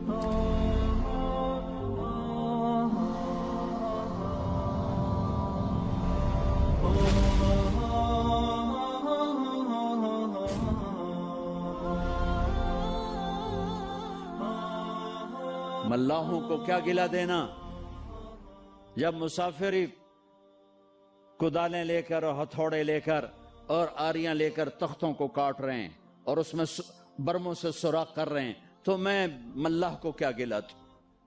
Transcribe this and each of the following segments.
ملاحوں کو کیا گلا دینا جب مسافری کدالیں لے کر اور ہتھوڑے لے کر اور آریاں لے کر تختوں کو کاٹ رہے ہیں اور اس میں برموں سے سوراخ کر رہے ہیں، تو میں ملاح کو کیا گلا دوں؟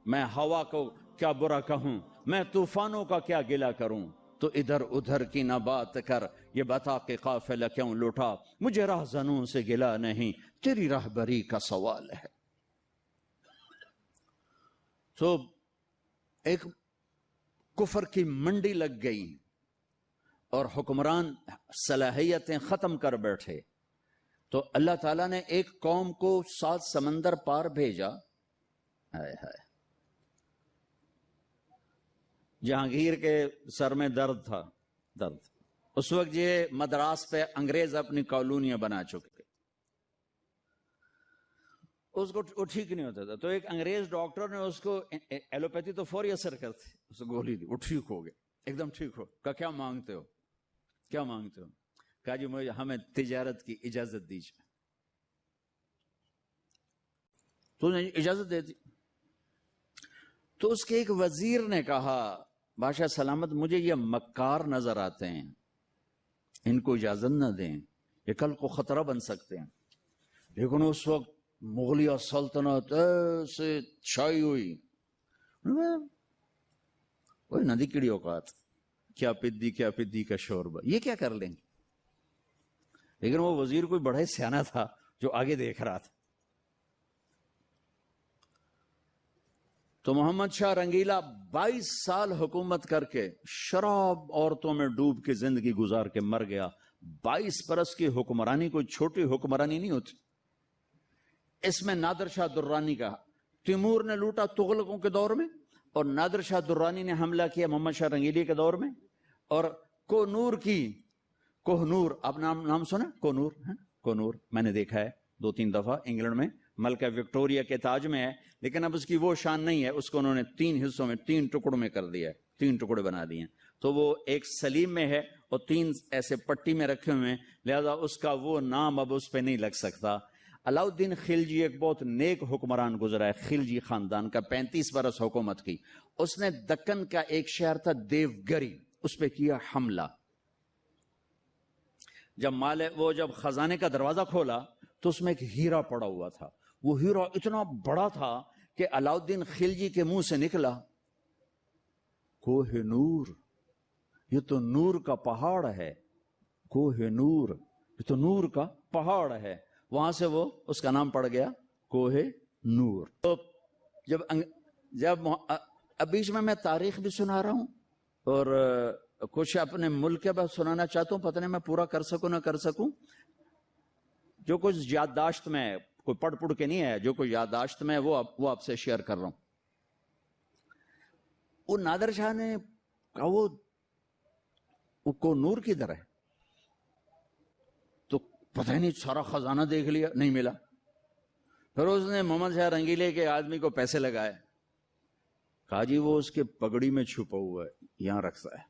میں ہوا کو کیا برا کہوں؟ میں طوفانوں کا کیا گلا کروں؟ تو ادھر ادھر کی نہ بات کر، یہ بتا کہ قافلہ کیوں لوٹا، مجھے راہزنوں سے گلا نہیں، تیری راہبری کا سوال ہے۔ تو ایک کفر کی منڈی لگ گئی اور حکمران صلاحیتیں ختم کر بیٹھے، تو اللہ تعالیٰ نے ایک قوم کو 7 سمندر پار بھیجا۔ ہائے ہائے، جہانگیر کے سر میں درد تھا، درد اس وقت یہ مدراس پہ انگریز اپنی کالونیاں بنا چکے، اس کو وہ ٹھیک نہیں ہوتا تھا، تو ایک انگریز ڈاکٹر نے اس کو، ایلوپیتھی تو فوری اثر کرتی، اس کو گولی دی، وہ ٹھیک ہو گیا، ایک دم ٹھیک ہو۔ کہا کیا مانگتے ہو؟ کیا مانگتے ہو؟ کہا جی مجھے ہمیں تجارت کی اجازت دیجیے۔ تو نے اجازت دے دی۔ تو اس کے ایک وزیر نے کہا بادشاہ سلامت مجھے یہ مکار نظر آتے ہیں، ان کو اجازت نہ دیں، یہ کل کو خطرہ بن سکتے ہیں۔ لیکن اس وقت مغلیہ سلطنت ایسے چھائی ہوئی، کوئی ندی کیڑی اوقات، کیا پدی کا شوربہ، یہ کیا کر لیں گے؟ لیکن وہ وزیر کوئی بڑا ہی سیانا تھا جو آگے دیکھ رہا تھا۔ تو محمد شاہ رنگیلا 22 سال حکومت کر کے شراب عورتوں میں ڈوب کے زندگی گزار کے مر گیا۔ 22 برس کی حکمرانی کوئی چھوٹی حکمرانی نہیں ہوتی۔ اس میں نادر شاہ درانی کا، تیمور نے لوٹا تغلقوں کے دور میں، اور نادر شاہ درانی نے حملہ کیا محمد شاہ رنگیلی کے دور میں، اور کوہنور، آپ نام سنا؟ کوہنور میں نے دیکھا ہے 2-3 دفعہ انگلینڈ میں، ملکہ وکٹوریا کے تاج میں ہے، لیکن اب اس کی وہ شان نہیں ہے، اس کو انہوں نے 3 حصوں میں 3 ٹکڑوں میں کر دیا ہے، 3 ٹکڑے بنا دیے ہیں۔ تو وہ ایک سلیم میں ہے اور 3 ایسے پٹی میں رکھے ہوئے ہیں، لہذا اس کا وہ نام اب اس پہ نہیں لگ سکتا۔ علاؤالدین خلجی ایک بہت نیک حکمران گزرا ہے، خلجی خاندان کا، 35 برس حکومت کی۔ اس نے دکن کا ایک شہر تھا دیوگری، اس پہ کیا حملہ۔ جب خزانے کا دروازہ کھولا تو اس میں ایک ہیرا پڑا ہوا تھا، وہ ہیرا اتنا بڑا تھا کہ علاؤالدین خلجی کے منہ سے نکلا، کوہ نور، یہ تو نور کا پہاڑ ہے، کوہ نور، یہ تو نور کا پہاڑ ہے۔ وہاں سے وہ اس کا نام پڑ گیا کوہ نور۔ تو جب اب بیچ میں تاریخ بھی سنا رہا ہوں اور کچھ اپنے ملک کے بعد سنانا چاہتا ہوں، پتہ نہیں میں پورا کر سکوں نہ کر سکوں۔ جو کچھ یادداشت میں ہے، کوئی پڑھ کے نہیں ہے، جو کچھ یادداشت میں ہے وہ آپ سے شیئر کر رہا ہوں۔ وہ نادر شاہ نے کہا وہ کو نور کدھر ہے؟ تو پتہ ہی نہیں، سارا خزانہ دیکھ لیا، نہیں ملا۔ پھر اس نے محمد شاہ رنگیلے کے آدمی کو پیسے لگائے، کہا جی وہ اس کے پگڑی میں چھپا ہوا ہے، یہاں رکھتا ہے۔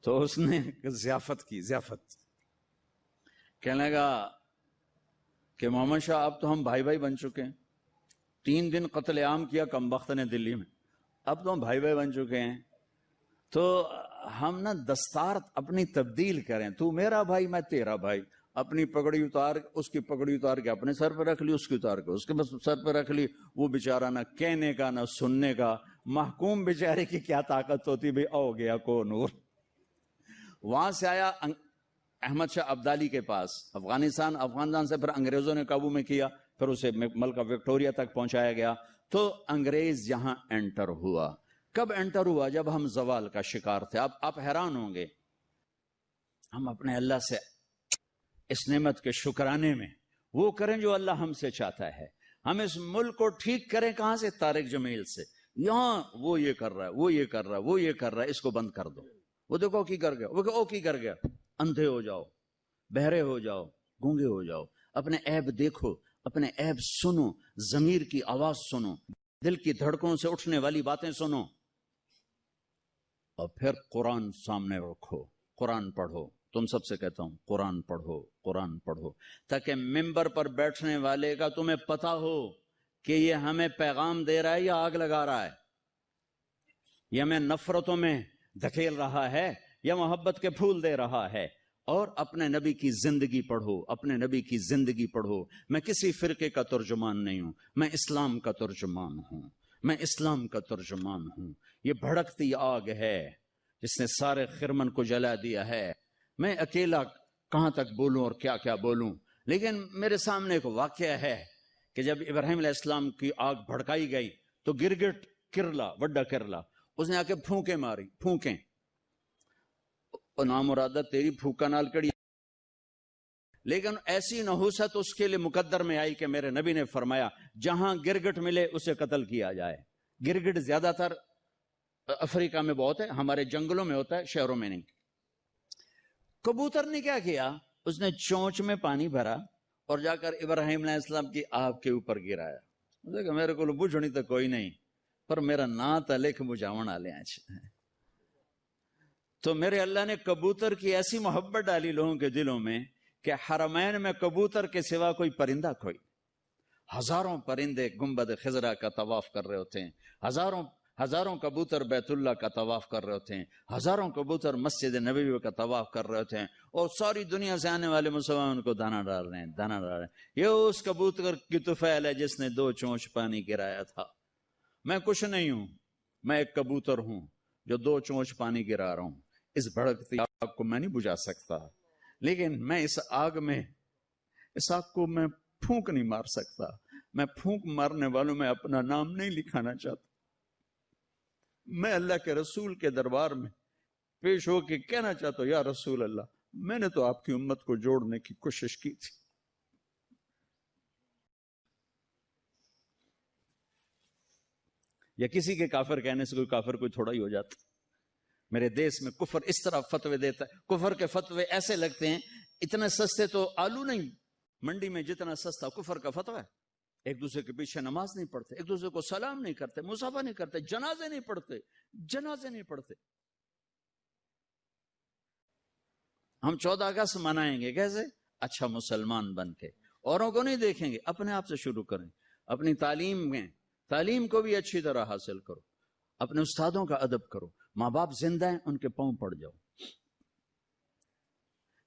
تو اس نے ضیافت کی، ضیافت کہنے لگا کہ محمد شاہ اب تو ہم بھائی بھائی بن چکے ہیں، 3 دن قتل عام کیا کمبخت نے دلی میں، اب تو ہم بھائی بھائی بن چکے ہیں، تو ہم نا دستار اپنی تبدیل کریں، تو میرا بھائی میں تیرا بھائی، اپنی پگڑی اتار، اس کی پگڑی اتار کے اپنے سر پہ رکھ لی، اس کی اتار کے اس کے سر پہ رکھ لی۔ وہ بیچارہ نہ کہنے کا نہ سننے کا، محکوم بیچارے کی کیا طاقت ہوتی، بھی او گیا کو نور۔ وہاں سے آیا احمد شاہ ابدالی کے پاس، افغانستان سے پھر انگریزوں نے قابو میں کیا، پھر اسے ملکہ وکٹوریا تک پہنچایا گیا۔ تو انگریز یہاں انٹر ہوا۔ کب انٹر ہوا؟ جب ہم زوال کا شکار تھے۔ اب آپ حیران ہوں گے، ہم اپنے اللہ سے اس نعمت کے شکرانے میں وہ کریں جو اللہ ہم سے چاہتا ہے۔ ہم اس ملک کو ٹھیک کریں کہاں سے؟ طارق جمیل سے۔ یہاں وہ یہ کر رہا ہے، وہ یہ کر رہا ہے، وہ یہ کر رہا ہے، اس کو بند کر دو۔ وہ دیکھو کی کر گیا، وہ کی کر گیا۔ اندھے ہو جاؤ، بہرے ہو جاؤ، گونگے ہو جاؤ، اپنے عیب دیکھو، اپنے عیب سنو، ضمیر کی آواز سنو، دل کی دھڑکنوں سے اٹھنے والی باتیں سنو، اور پھر قرآن سامنے رکھو، قرآن پڑھو۔ تم سب سے کہتا ہوں قرآن پڑھو، قرآن پڑھو، تاکہ ممبر پر بیٹھنے والے کا تمہیں پتا ہو کہ یہ ہمیں پیغام دے رہا ہے یا آگ لگا رہا ہے، یا ہمیں نفرتوں میں دھکیل رہا ہے یا محبت کے پھول دے رہا ہے۔ اور اپنے نبی کی زندگی پڑھو، اپنے نبی کی زندگی پڑھو۔ میں کسی فرقے کا ترجمان نہیں ہوں، میں اسلام کا ترجمان ہوں، میں اسلام کا ترجمان ہوں۔ یہ بھڑکتی آگ ہے جس نے سارے خرمن کو جلا دیا ہے۔ میں اکیلا کہاں تک بولوں اور کیا کیا بولوں، لیکن میرے سامنے ایک واقعہ ہے کہ جب ابراہیم علیہ السلام کی آگ بھڑکائی گئی تو گرگٹ کرلا، وڈا کرلا، اس نے آ کے پھونکیں ماری، پھونکیں، اور نامرادہ تیری پھونکا نال کڑی، لیکن ایسی نحوست اس کے لیے مقدر میں آئی کہ میرے نبی نے فرمایا جہاں گرگٹ ملے اسے قتل کیا جائے۔ گرگٹ زیادہ تر افریقہ میں بہت ہے، ہمارے جنگلوں میں ہوتا ہے، شہروں میں نہیں۔ کبوتر نے کیا کیا، اس نے چونچ میں پانی بھرا اور جا کر ابراہیم علیہ السلام کی آگ کے اوپر گرایا۔ دیکھا میرے کو بجھنی تو کوئی نہیں، پر میرا نات لکھ بجھاون والے ہیں۔ تو میرے اللہ نے کبوتر کی ایسی محبت ڈالی لوگوں کے دلوں میں کہ حرمین میں کبوتر کے سوا کوئی پرندہ کوئی، ہزاروں پرندے گنبد خضرا کا طواف کر رہے ہوتے ہیں، ہزاروں کبوتر بیت اللہ کا طواف کر رہے ہوتے ہیں، ہزاروں کبوتر مسجد نبوی کا طواف کر رہے ہوتے ہیں، اور ساری دنیا سے آنے والے مسلمان ان کو دانا ڈال رہے ہیں، دانا ڈال رہے ہیں۔ یہ اس کبوتر کی طفیل ہے جس نے 2 چونچ پانی گرایا تھا۔ میں کچھ نہیں ہوں، میں ایک کبوتر ہوں جو 2 چونچ پانی گرا رہا ہوں۔ اس بھڑکتی آگ کو میں نہیں بجھا سکتا، لیکن میں اس آگ کو میں پھونک نہیں مار سکتا۔ میں پھونک مارنے والوں میں اپنا نام نہیں لکھانا چاہتا۔ میں اللہ کے رسول کے دربار میں پیش ہو کے کہنا چاہتا ہوں، یا رسول اللہ، میں نے تو آپ کی امت کو جوڑنے کی کوشش کی تھی، یا کسی کے کافر کہنے سے کوئی کافر کوئی تھوڑا ہی ہو جاتا۔ میرے دیس میں کفر اس طرح فتوے دیتا ہے، کفر کے فتوے ایسے لگتے ہیں اتنے سستے تو آلو نہیں منڈی میں جتنا سستا کفر کا فتوہ ہے۔ ایک دوسرے کے پیچھے نماز نہیں پڑھتے، ایک دوسرے کو سلام نہیں کرتے، مصافحہ نہیں کرتے، جنازے نہیں پڑھتے۔ ہم 14 اگست منائیں گے کیسے؟ اچھا مسلمان بن کے، اوروں کو نہیں دیکھیں گے، اپنے آپ سے شروع کریں۔ اپنی تعلیم کو بھی اچھی طرح حاصل کرو، اپنے استادوں کا ادب کرو، ماں باپ زندہ ہیں ان کے پاؤں پڑ جاؤ،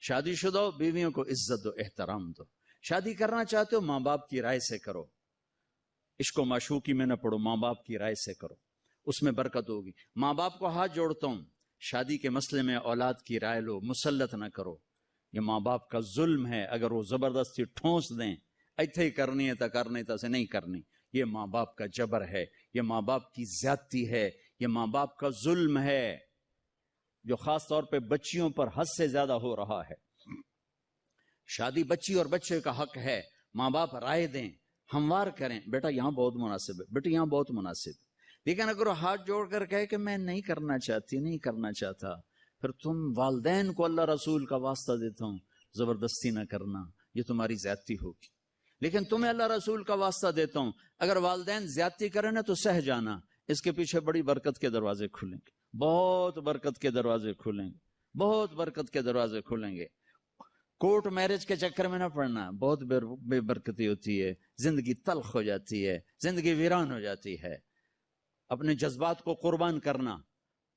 شادی شدہ بیویوں کو عزت دو، احترام دو، شادی کرنا چاہتے ہو ماں باپ کی رائے سے کرو، عشق و معشوقی میں نہ پڑو، ماں باپ کی رائے سے کرو، اس میں برکت ہوگی۔ ماں باپ کو ہاتھ جوڑتا ہوں، شادی کے مسئلے میں اولاد کی رائے لو، مسلط نہ کرو، یہ ماں باپ کا ظلم ہے۔ اگر وہ زبردستی ٹھونس دیں ایتھے ہی کرنی ہے تو کرنی، تو سے نہیں کرنی، یہ ماں باپ کا جبر ہے، یہ ماں باپ کی زیادتی ہے، یہ ماں باپ کا ظلم ہے جو خاص طور پہ بچیوں پر حد سے زیادہ ہو رہا ہے۔ شادی بچی اور بچے کا حق ہے، ماں باپ رائے دیں، ہموار کریں، بیٹا یہاں بہت مناسب ہے، بیٹا یہاں بہت مناسب ہے۔ لیکن اگر وہ ہاتھ جوڑ کر کہے کہ میں نہیں کرنا چاہتی، نہیں کرنا چاہتا، پھر تم والدین کو اللہ رسول کا واسطہ دیتا ہوں زبردستی نہ کرنا، یہ تمہاری زیادتی ہوگی۔ لیکن تمہیں اللہ رسول کا واسطہ دیتا ہوں، اگر والدین زیادتی کریں نا تو سہ جانا، اس کے پیچھے بڑی برکت کے دروازے کھلیں گے، بہت برکت کے دروازے کھلیں گے، بہت برکت کے دروازے کھلیں گے۔ کورٹ میرج کے چکر میں نہ پڑنا، بہت بے برکتی ہوتی ہے، زندگی تلخ ہو جاتی ہے، زندگی ویران ہو جاتی ہے۔ اپنے جذبات کو قربان کرنا،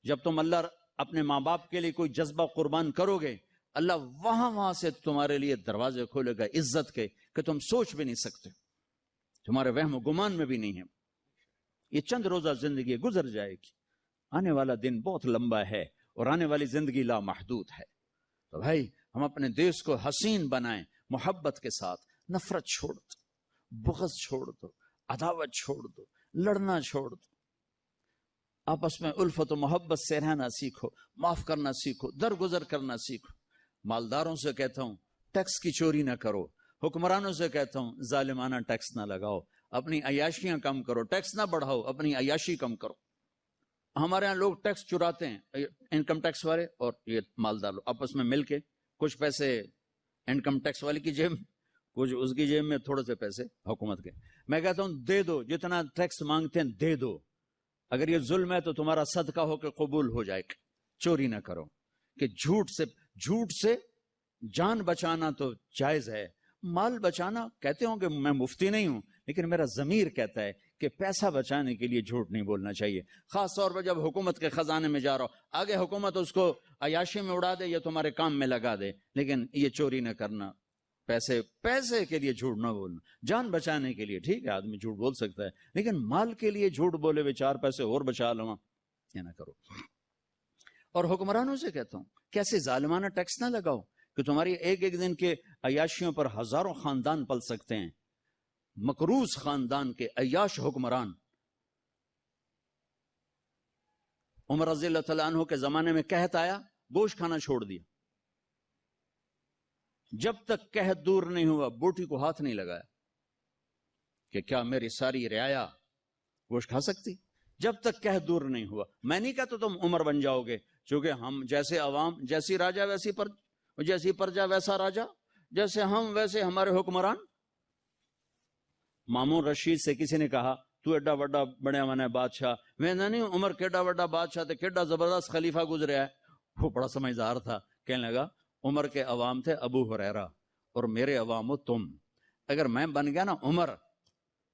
جب تم اللہ اپنے ماں باپ کے لیے کوئی جذبہ قربان کرو گے، اللہ وہاں سے تمہارے لیے دروازے کھولے گا عزت کے کہ تم سوچ بھی نہیں سکتے، تمہارے وہم و گمان میں بھی نہیں ہے۔ یہ چند روزہ زندگی گزر جائے گی، آنے والا دن بہت لمبا ہے اور آنے والی زندگی لامحدود ہے۔ تو بھائی ہم اپنے دیش کو حسین بنائیں، محبت کے ساتھ، نفرت چھوڑ دو، بغض چھوڑ دو، عداوت چھوڑ دو، لڑنا چھوڑ دو، آپس میں الفت و محبت سے رہنا سیکھو، معاف کرنا سیکھو، درگزر کرنا سیکھو۔ مالداروں سے کہتا ہوں ٹیکس کی چوری نہ کرو، حکمرانوں سے کہتا ہوں ظالمانہ ٹیکس نہ لگاؤ، اپنی عیاشیاں کم کرو، ٹیکس نہ بڑھاؤ، اپنی عیاشی کم کرو۔ ہمارے ہاں لوگ ٹیکس چراتے ہیں، انکم ٹیکس والے اور یہ مالدار لوگ آپس میں مل کے کچھ پیسے انکم ٹیکس والے کی جیب، کچھ اس کی جیب میں تھوڑے سے پیسے حکومت کے. میں کہتا ہوں دے دو، جتنا ٹیکس مانگتے ہیں دے دو. اگر یہ ظلم ہے تو تمہارا صدقہ ہو کے قبول ہو جائے. چوری نہ کرو. کہ جھوٹ سے جان بچانا تو جائز ہے، مال بچانا کہتے ہوں کہ میں مفتی نہیں ہوں، لیکن میرا ضمیر کہتا ہے کہ پیسہ بچانے کے لیے جھوٹ نہیں بولنا چاہیے، خاص طور پر جب حکومت کے خزانے میں جا رہا ہو. آگے حکومت اس کو عیاشی میں اڑا دے یا تمہارے کام میں لگا دے، لیکن یہ چوری نہ کرنا. پیسے کے لیے جھوٹ نہ بولنا. جان بچانے کے لیے ٹھیک ہے آدمی جھوٹ بول سکتا ہے، لیکن مال کے لیے جھوٹ بولے ہوئے 4 پیسے اور بچا لو، یہ نہ کرو. اور حکمرانوں سے کہتا ہوں کیسے ظالمانہ ٹیکس نہ لگاؤ کہ تمہاری ایک ایک دن کے عیاشیوں پر ہزاروں خاندان پل سکتے ہیں. مقروض خاندان کے عیاش حکمران. عمر رضی اللہ تعالیٰ عنہ کے زمانے میں قحط آیا، گوشت کھانا چھوڑ دیا. جب تک قحط دور نہیں ہوا بوٹی کو ہاتھ نہیں لگایا کہ کیا میری ساری رعایا گوشت کھا سکتی. جب تک قحط دور نہیں ہوا. میں نہیں کہتا تم عمر بن جاؤ گے، چونکہ ہم جیسے عوام جیسی راجا جیسی پرجا ویسا راجا، جیسے ہم ویسے ہمارے حکمران. مامون رشید سے کسی نے کہا تو ایڈا وڈا بڑے من بادشاہ. میں نہیں عمر کیڈا وڈا بادشاہ تے کیڈا زبردست خلیفہ گزریا ہے. وہ بڑا سمجھدار تھا، کہنے لگا عمر کے عوام تھے ابو ہریرہ اور میرے عوام ہو تم. اگر میں بن گیا نا عمر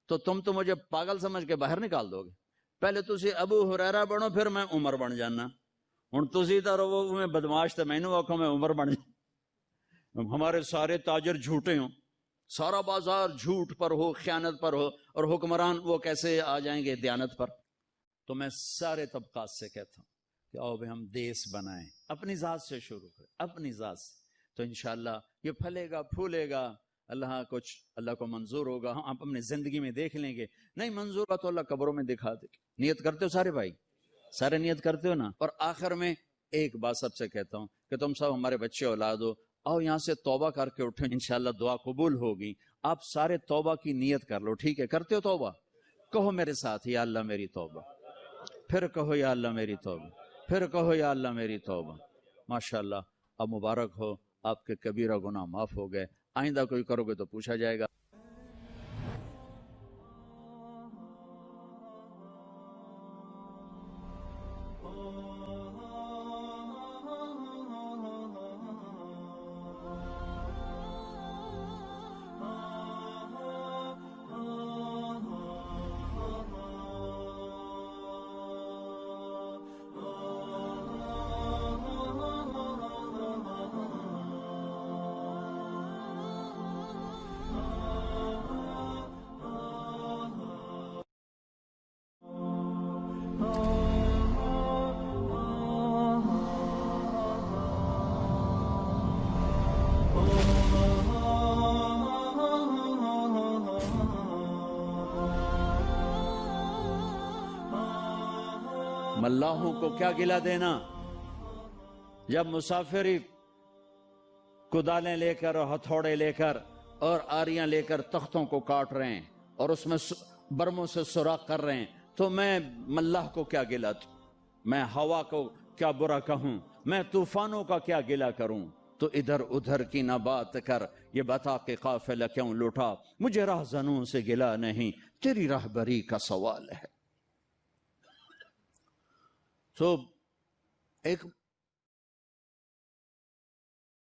تو تم تو مجھے پاگل سمجھ کے باہر نکال دو گے. پہلے تسی ابو ہریرہ بنو پھر میں عمر بن جانا. ہوں تسی تو رہو میں بدماش تے مینوں آکھو میں عمر بن جانا. ہمارے سارے تاجر جھوٹے ہوں، سارا بازار جھوٹ پر ہو، خیانت پر ہو، اور حکمران وہ کیسے آ جائیں گے دیانت پر. تو میں سارے طبقات سے کہتا ہوں کہ آؤ بھائی ہم دیس بنائیں، اپنی ذات سے شروع کریں، اپنی ذات سے. تو انشاءاللہ یہ پھلے گا پھولے گا. اللہ کو منظور ہوگا. ہم اپنی زندگی میں دیکھ لیں گے، نہیں منظور کا تو اللہ قبروں میں دکھا دے. نیت کرتے ہو سارے بھائی؟ سارے نیت کرتے ہو نا؟ اور آخر میں ایک بات سب سے کہتا ہوں کہ تم سب ہمارے بچے اولاد ہو، آؤ یہاں سے توبہ کر کے اٹھیں، انشاءاللہ دعا قبول ہوگی. آپ سارے توبہ کی نیت کر لو، ٹھیک ہے؟ کرتے ہو توبہ؟ کہو میرے ساتھ یا اللہ میری توبہ. پھر کہو یا اللہ میری توبہ. پھر کہو یا اللہ میری توبہ. ماشاءاللہ اب مبارک ہو، آپ کے کبیرہ گناہ معاف ہو گئے. آئندہ کوئی کرو گے تو پوچھا جائے گا. ملاحوں کو کیا گلا دینا جب مسافری کدالیں لے کر اور ہتھوڑے لے کر اور آریاں لے کر تختوں کو کاٹ رہے ہیں اور اس میں برموں سے سوراخ کر رہے ہیں، تو میں ملاح کو کیا گلا دوں؟ میں ہوا کو کیا برا کہوں؟ میں طوفانوں کا کیا گلا کروں؟ تو ادھر ادھر کی نہ بات کر، یہ بتا کہ قافلہ کیوں لوٹا، مجھے راہزنوں سے گلا نہیں، تیری راہبری کا سوال ہے. تو ایک